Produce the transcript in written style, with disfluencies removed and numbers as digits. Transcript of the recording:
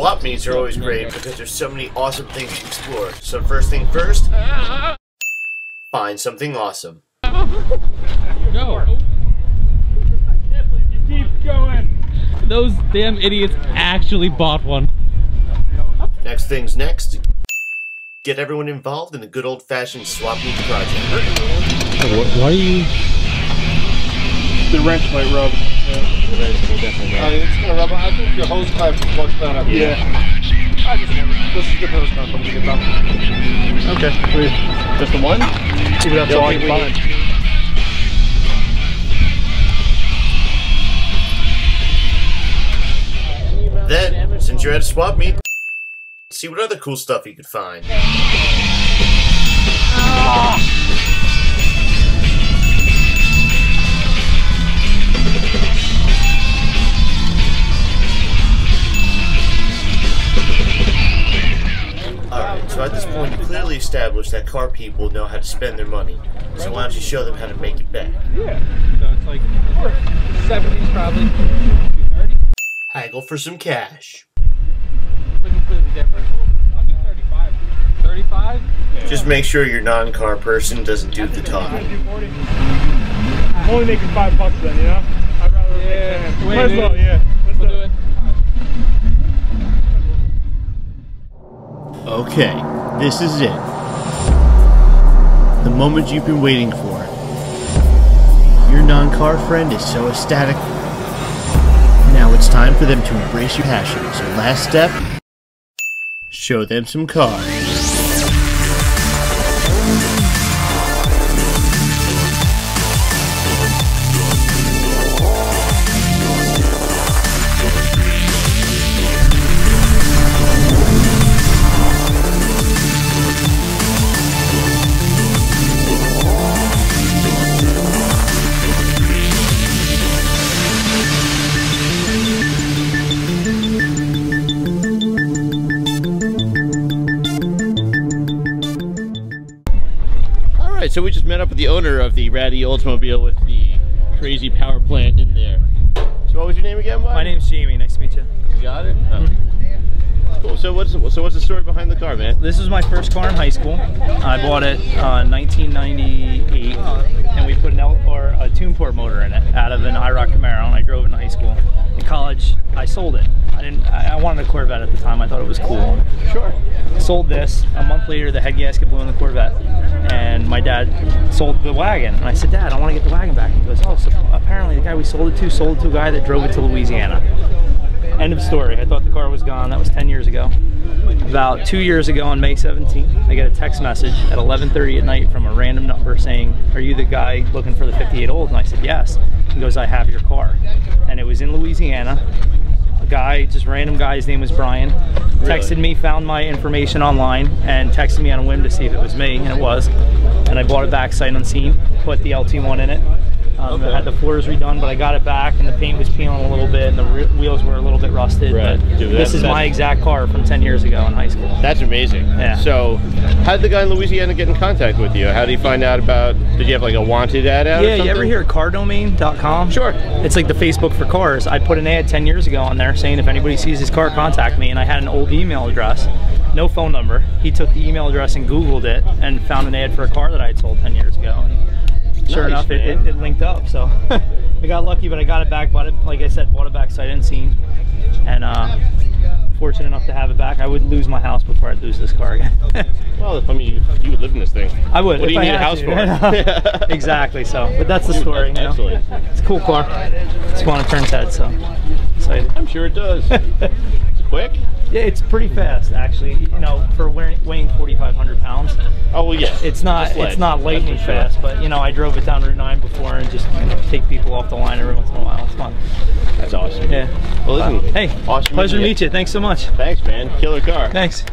Swap meets are always great because there's so many awesome things to explore. So first thing first, find something awesome. Go! Keep going! Those damn idiots actually bought one. Next thing's next. Get everyone involved in the good old-fashioned swap meet project. Why are you... The wrench might rub. Yeah. The wrench will definitely rub. It's gonna rub. I think your hose clamp plugs down up. Yeah. This is the hose clamp. I'm gonna get done. Okay. Just the one? See what all I can find. Then, since you're at a swap meet, see what other cool stuff you could find. Alright, so at this point you clearly established that car people know how to spend their money. So why don't you show them how to make it back? Yeah. So it's like 70s probably. 230. Haggle for some cash. Completely different. I'll do 35. 35? Yeah. Just make sure your non-car person doesn't do the talking. I'm only making $5 then, you know? I'd rather make might as well, yeah. We'll do it. Okay, this is it. The moment you've been waiting for. Your non-car friend is so ecstatic. Now it's time for them to embrace your passion. So last step, show them some cars. So we just met up with the owner of the ratty Oldsmobile with the crazy power plant in there. So what was your name again, bud? My name's Jamie. Nice to meet you. You got it? Oh. Cool. So what's the story behind the car, man? This was my first car in high school. I bought it 1998, and we put a tune port motor in it out of an IROC Camaro, and I drove it in high school. In college, I sold it. I wanted a Corvette at the time. I thought it was cool. Sure. Sold this. A month later, the head gasket blew in the Corvette, and my dad sold the wagon. And I said, Dad, I want to get the wagon back. And he goes, oh, so apparently the guy we sold it to a guy that drove it to Louisiana. End of story. I thought the car was gone. That was 10 years ago. About 2 years ago on May 17th, I get a text message at 11:30 at night from a random number saying, are you the guy looking for the 58 Old? And I said, yes. He goes, I have your car. And it was in Louisiana. A guy, just random guy, his name was Brian, texted me, found my information online, and texted me on a whim to see if it was me, and it was. And I bought it back sight unseen, put the LT1 in it. I had the floors redone, but I got it back, and the paint was peeling a little bit, and the wheels were a little bit rusted. Right. But Dude, this is my exact car from 10 years ago in high school. That's amazing. Yeah. So, how did the guy in Louisiana get in contact with you? How did he find out about? Did you have like a wanted ad out? Yeah, or you ever hear of cardomain.com? Sure. It's like the Facebook for cars. I put an ad 10 years ago on there saying if anybody sees his car, contact me, and I had an old email address, no phone number. He took the email address and Googled it and found an ad for a car that I had sold 10 years ago. And sure enough, it linked up, so I got lucky, but I got it back, bought it, like I said, bought it back sight unseen, and fortunate enough to have it back. I would lose my house before I'd lose this car again. Well, I mean, you would live in this thing. I would. What do you need a house for? Exactly, so, but that's the story. Absolutely. You know? It's a cool car. It's going to turn its head, so excited. I'm sure it does. It's quick? Yeah, it's pretty fast, actually. You know, for weighing 4,500 pounds. Oh well, yeah. It's not lightning fast, but you know, I drove it down Route 9 before and just take people off the line every once in a while. It's fun. That's awesome. Yeah. Well, listen. Hey, awesome. Pleasure to meet you. Thanks so much. Thanks, man. Killer car. Thanks.